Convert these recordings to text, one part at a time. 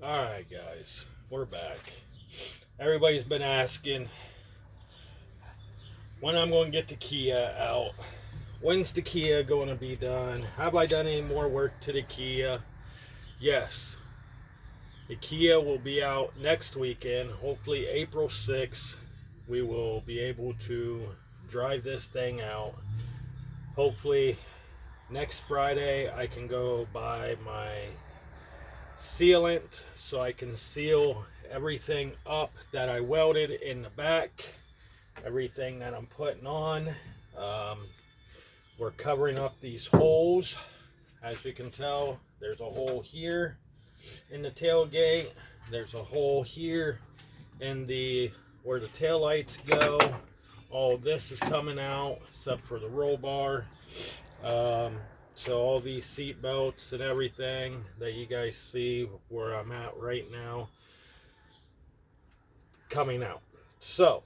Alright guys, we're back. Everybody's been asking when I'm going to get the Kia out. When's the Kia going to be done? Have I done any more work to the Kia? Yes. The Kia will be out next weekend, hopefully April 6th. We will be able to drive this thing out. Hopefully next Friday I can go buy my sealant so I can seal everything up that I welded in the back, everything that I'm putting on. We're covering up these holes. As you can tell, there's a hole here in the tailgate, there's a hole here in the where the tail lights go. All this is coming out except for the roll bar. So all these seat belts and everything that you guys see where I'm at right now coming out. So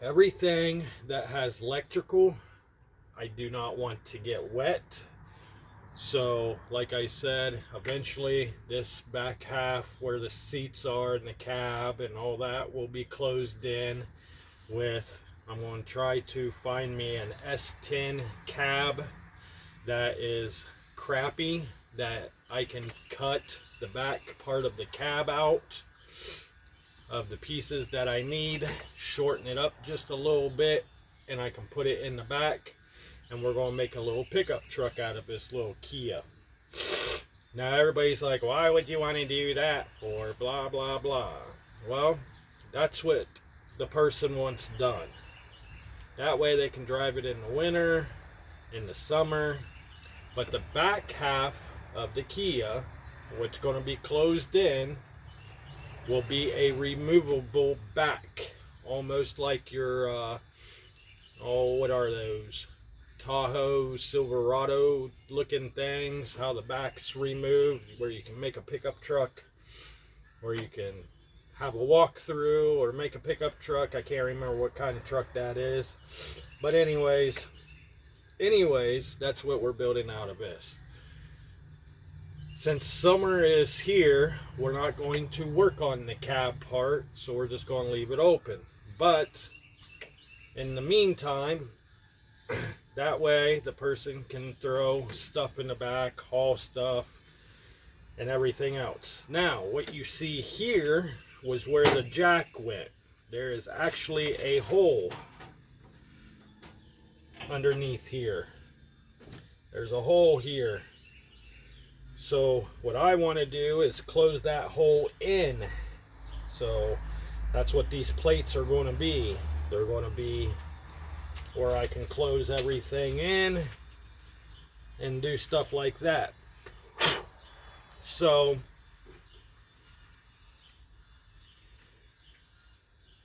everything that has electrical, I do not want to get wet. So like I said, eventually this back half where the seats are and the cab and all that will be closed in with, I'm going to try to find me an S10 cab that is crappy, that I can cut the back part of the cab out of the pieces that I need, shorten it up just a little bit, and I can put it in the back, and we're going to make a little pickup truck out of this little Kia. Now everybody's like, why would you want to do that for? Blah blah blah. Well, that's what the person wants done. That way they can drive it in the winter, in the summer. But the back half of the Kia, which is going to be closed in, will be a removable back, almost like your what are those, Tahoe Silverado looking things, how the back's removed, where you can make a pickup truck, or you can have a walkthrough or make a pickup truck. I can't remember what kind of truck that is, but anyways, that's what we're building out of this. Since summer is here, we're not going to work on the cab part, so we're just going to leave it open. But in the meantime, that way the person can throw stuff in the back, haul stuff, and everything else. Now, what you see here was where the jack went. There is actually a hole underneath here. There's a hole here. So what I want to do is close that hole in. So that's what these plates are going to be. They're going to be where I can close everything in and do stuff like that. So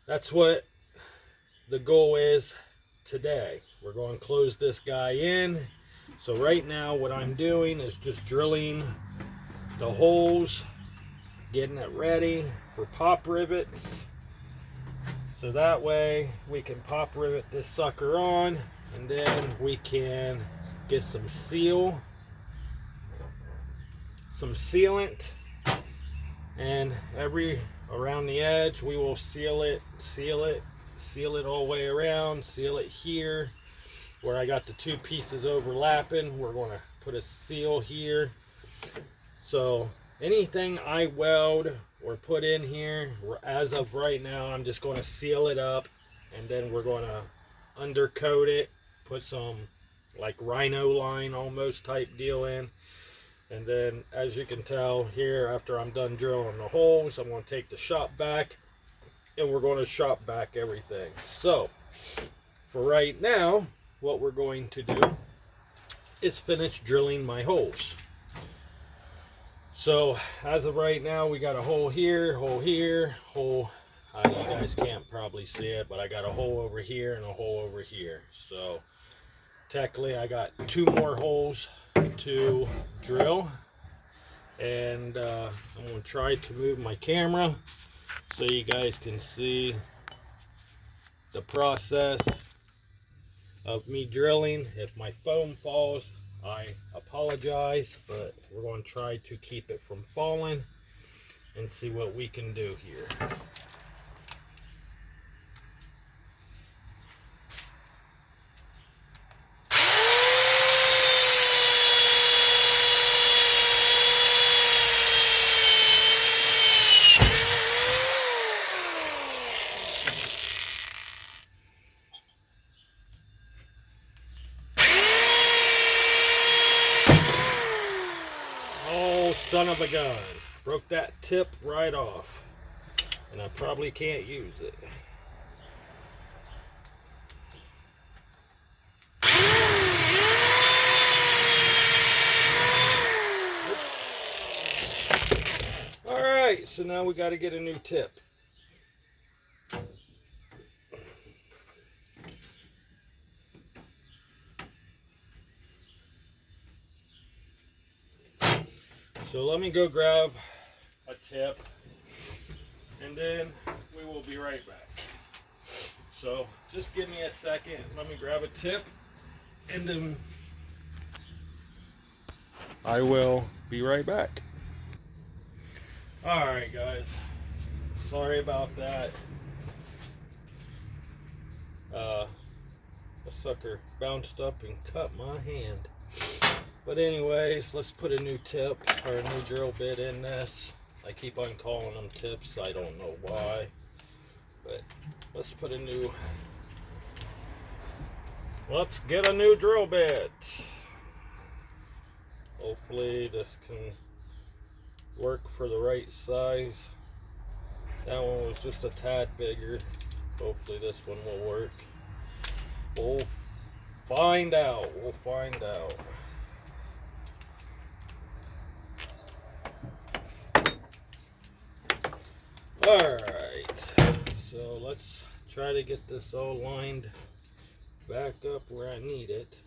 that's what the goal is today. We're going to close this guy in. So right now what I'm doing is just drilling the holes, getting it ready for pop rivets. So that way we can pop rivet this sucker on, and then we can get some sealant, and around the edge we will seal it all the way around, seal it here where I got the two pieces overlapping. We're going to put a seal here. So anything I weld or put in here, as of right now, I'm just going to seal it up, and then we're going to undercoat it, put some like rhino line almost type deal in. And then, as you can tell here, after I'm done drilling the holes, I'm going to take the shop vac and we're going to shop vac everything. So for right now, what we're going to do is finish drilling my holes. So as of right now, we got a hole here, hole here, hole, you guys can't probably see it, but I got a hole over here and a hole over here. So technically I got two more holes to drill, and I'm going to try to move my camera so you guys can see the process of me drilling. If my phone falls, I apologize, but we're going to try to keep it from falling. and see what we can do here. Oh, son of a gun. Broke that tip right off. And I probably can't use it. Alright, so now we got to get a new tip. So let me go grab a tip, and then we will be right back. So just give me a second. Let me grab a tip, and then I will be right back. Alright guys, sorry about that. The sucker bounced up and cut my hand. But anyways, let's put a new tip or a new drill bit in this. I keep on calling them tips, I don't know why. But let's get a new drill bit. Hopefully this can work for the right size. That one was just a tad bigger. Hopefully this one will work. We'll find out. Alright, so let's try to get this all lined back up where I need it.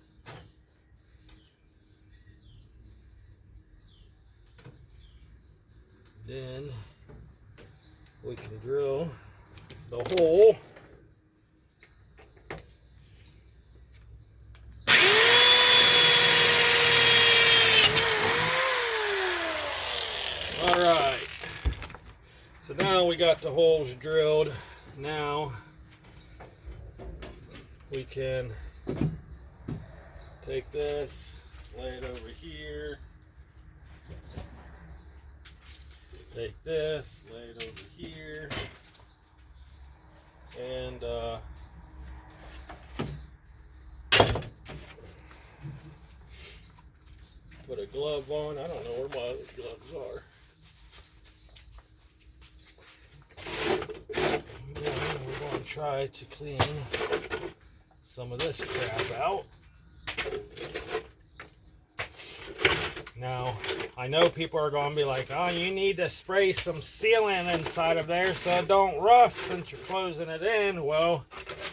Then we can drill the hole. Alright, so now we got the holes drilled. Now we can take this, lay it over here. Take this, lay it over here. And put a glove on. I don't know where my other gloves are. And we're going to try to clean some of this crap out. Now, I know people are going to be like, oh, you need to spray some sealant inside of there so it don't rust since you're closing it in. Well,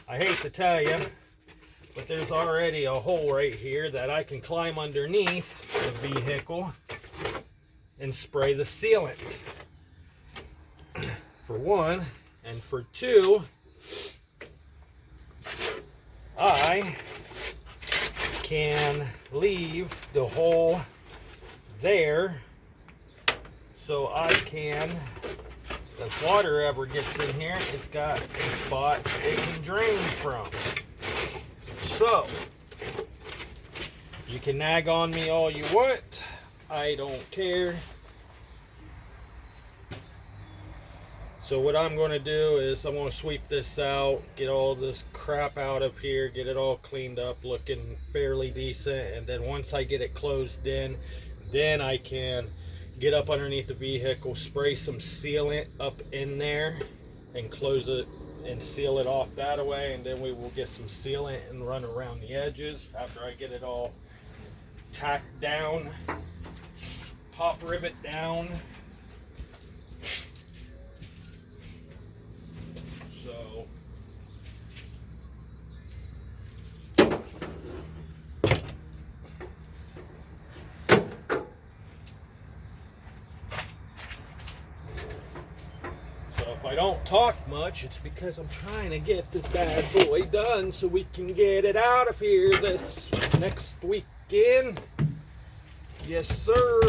I hate to tell you, but there's already a hole right here that I can climb underneath the vehicle and spray the sealant. For one, and for two, I can leave the hole there so I can, if water ever gets in here, it's got a spot it can drain from. So you can nag on me all you want, I don't care. So what I'm going to do is I'm going to sweep this out, get all this crap out of here, get it all cleaned up, looking fairly decent, and then once I get it closed in, then I can get up underneath the vehicle, spray some sealant up in there, and close it and seal it off that way, and then we will get some sealant and run around the edges after I get it all tacked down, pop rivet down. So if I don't talk much, it's because I'm trying to get this bad boy done so we can get it out of here this next weekend. Yes, sir.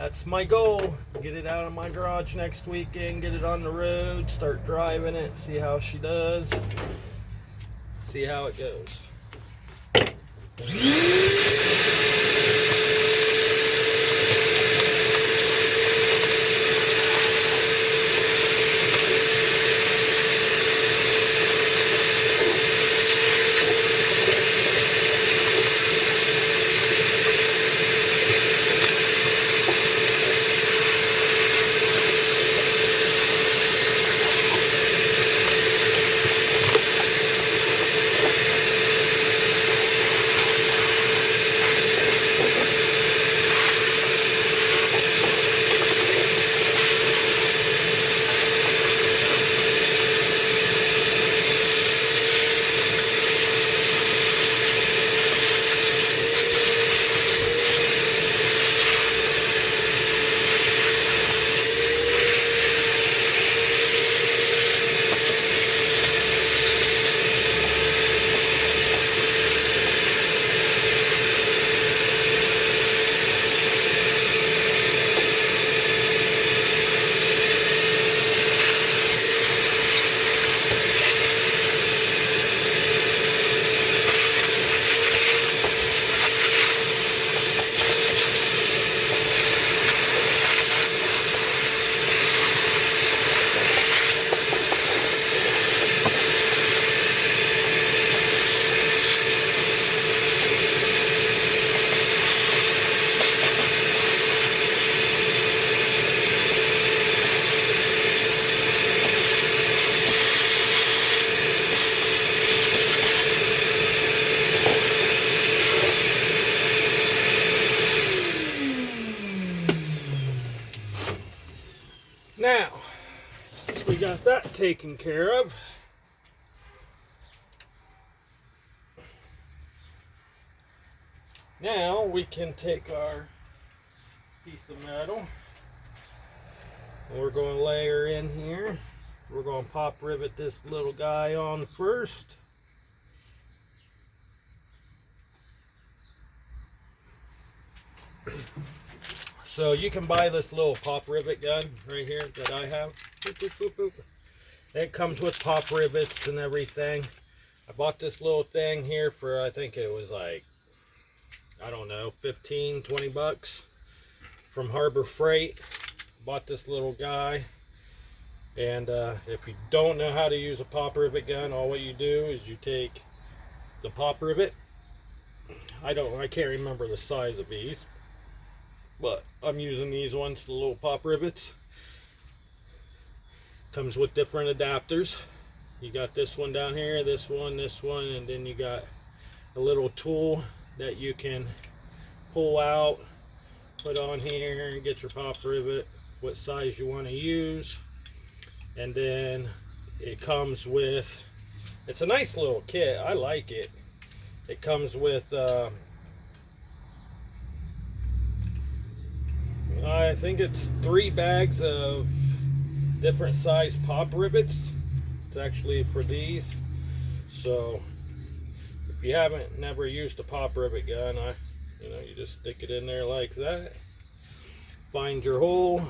that's my goal. Get it out of my garage next weekend, get it on the road, start driving it, see how she does, see how it goes. Now, since we got that taken care of, now we can take our piece of metal and we're going to layer in here. We're going to pop rivet this little guy on first. So you can buy this little pop rivet gun right here that I have. Boop, boop, boop, boop. It comes with pop rivets and everything. I bought this little thing here for, I think it was like, I don't know, 15, 20 bucks from Harbor Freight. Bought this little guy. And if you don't know how to use a pop rivet gun, all what you do is you take the pop rivet. I can't remember the size of these, but I'm using these ones, the little pop rivets. Comes with different adapters. You got this one down here, this one, and then you got a little tool that you can pull out, put on here, and get your pop rivet, what size you want to use. And then it comes with, it's a nice little kit, I like it. It comes with I think it's 3 bags of different size pop rivets. It's actually for these. So if you haven't never used a pop rivet gun, you just stick it in there like that. Find your hole,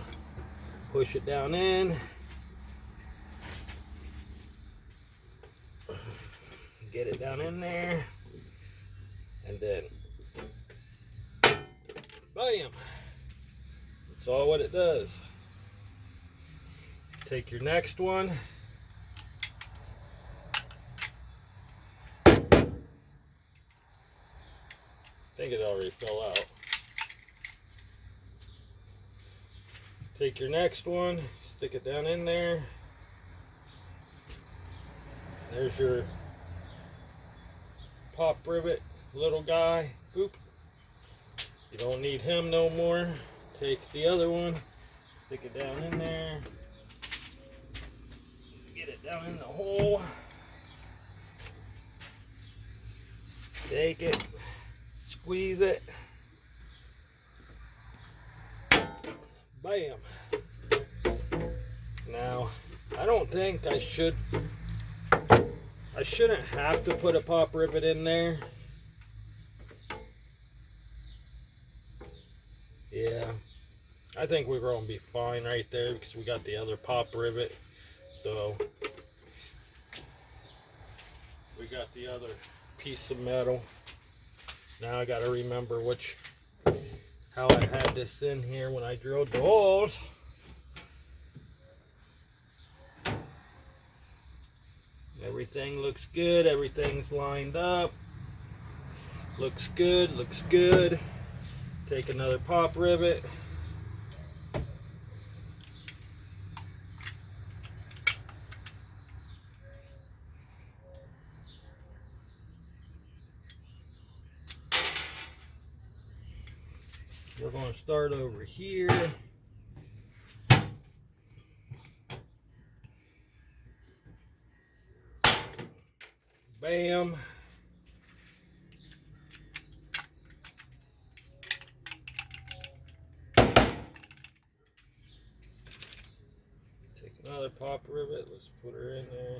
push it down in, get it down in there, and then bam. That's all what it does. Take your next one. I think it already fell out. Take your next one, stick it down in there. There's your pop rivet little guy. Boop. You don't need him no more. Take the other one, stick it down in there, get it down in the hole, take it, squeeze it, bam. Now, I don't think I shouldn't have to put a pop rivet in there. Yeah, I think we're going to be fine right there because we got the other pop rivet. So we got the other piece of metal. Now I got to remember how I had this in here when I drilled the holes. Everything looks good. Everything's lined up. Looks good. Looks good. Take another pop rivet. We're going to start over here. Bam. Take another pop rivet. Let's put her in there.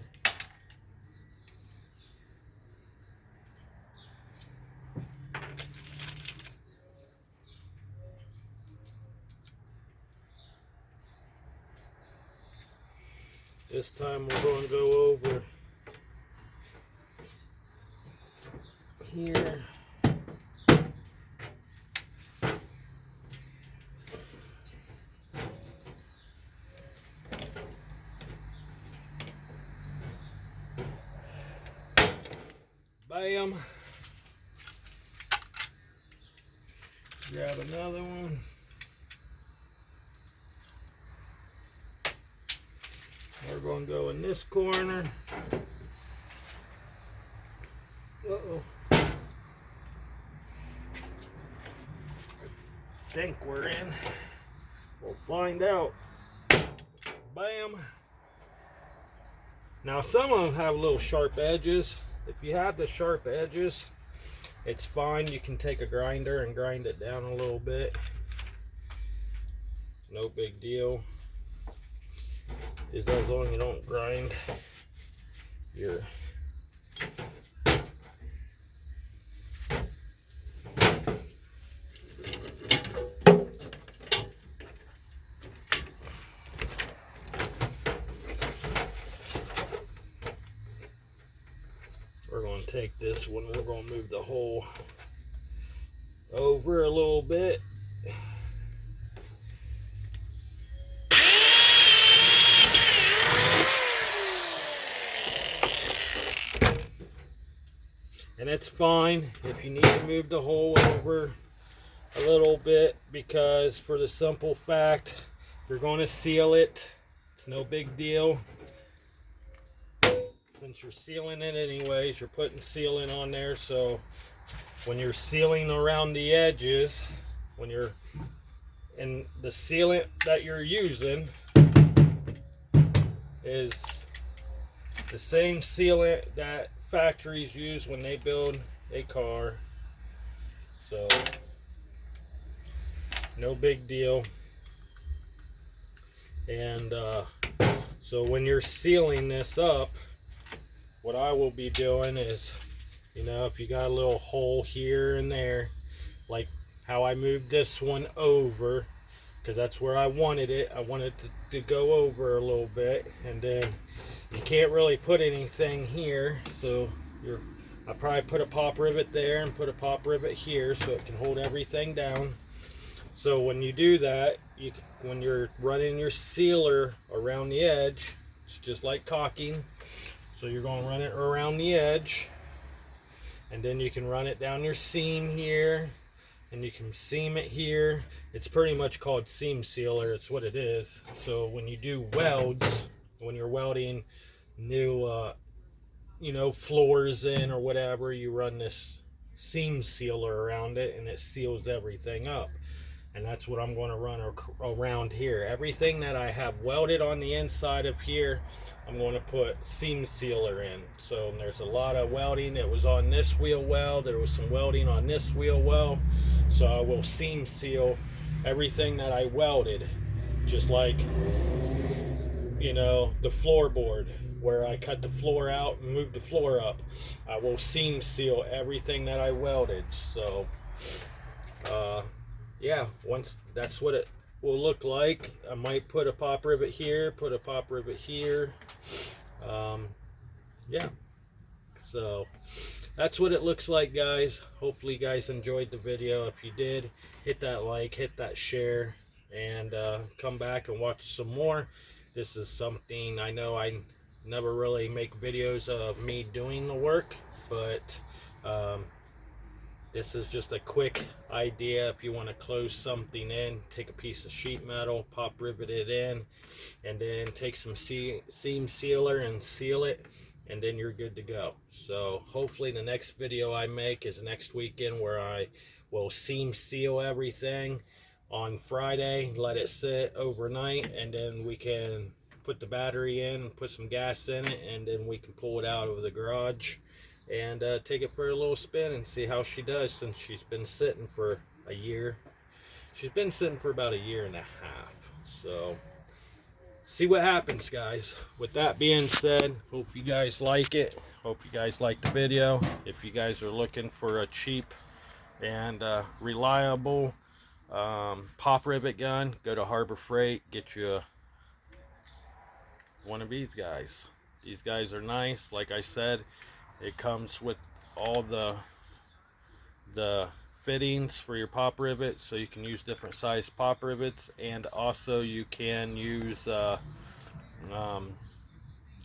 This time we're going to go over here. Bam. Grab another one. We're going to go in this corner. Uh-oh. Think we're in. We'll find out. Bam. Now some of them have little sharp edges. If you have the sharp edges, it's fine. You can take a grinder and grind it down a little bit. No big deal. Is as long as you don't grind your we're going to take this one, we're going to move the hole over a little bit. And it's fine if you need to move the hole over a little bit, because for the simple fact you're going to seal it. It's no big deal. Since you're sealing it anyways, you're putting sealant on there, so when you're sealing around the edges, when you're in the sealant that you're using is the same sealant that factories use when they build a car, so no big deal. And so when you're sealing this up, what I will be doing is, you know, if you got a little hole here and there, like how I moved this one over, because that's where I wanted it. I wanted to go over a little bit, and then you can't really put anything here, so I probably put a pop rivet there and put a pop rivet here so it can hold everything down. So when you do that, when you're running your sealer around the edge, it's just like caulking. So you're going to run it around the edge, and then you can run it down your seam here, and you can seam it here. It's pretty much called seam sealer. It's what it is. So when you do welds, when you're welding new you know, floors in or whatever, you run this seam sealer around it, and it seals everything up. And that's what I'm going to run around here. Everything that I have welded on the inside of here, I'm going to put seam sealer in. So there's a lot of welding that was on this wheel well. There was some welding on this wheel well. So I will seam seal everything that I welded, just like, you know, the floorboard where I cut the floor out and moved the floor up. I will seam seal everything that I welded. So yeah, once that's what will look like. I might put a pop rivet here, put a pop rivet here. Yeah, so that's what it looks like, guys. Hopefully you guys enjoyed the video. If you did, hit that like, hit that share, and come back and watch some more. This is something I know I never really make videos of me doing the work, but this is just a quick idea. If you want to close something in, take a piece of sheet metal, pop rivet it in, and then take some seam sealer and seal it, and then you're good to go. So hopefully the next video I make is next weekend, where I will seam seal everything on Friday, let it sit overnight, and then we can put the battery in, put some gas in it, and then we can pull it out of the garage and take it for a little spin and see how she does, since she's been sitting for a year. She's been sitting for about a year and a half. So see what happens, guys. With that being said, hope you guys like it. Hope you guys like the video. If you guys are looking for a cheap and reliable pop rivet gun, go to Harbor Freight, get you one of these guys. These guys are nice. Like I said, it comes with all the fittings for your pop rivets, so you can use different size pop rivets, and also you can use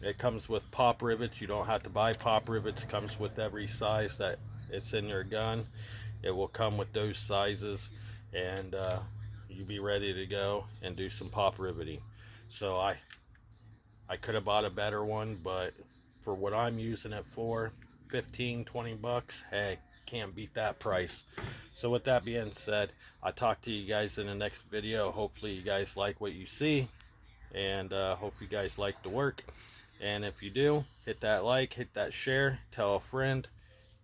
it comes with pop rivets. You don't have to buy pop rivets. It comes with every size that it's in your gun. It will come with those sizes, and you be ready to go and do some pop riveting. So I could have bought a better one, but for what I'm using it for, 15-20 bucks, hey, can't beat that price. So with that being said, I'll talk to you guys in the next video. Hopefully you guys like what you see, and hope you guys like the work. And if you do, hit that like, hit that share, tell a friend,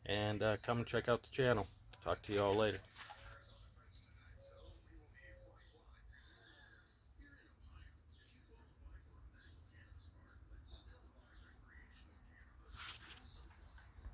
and come and check out the channel. Talk to you all later.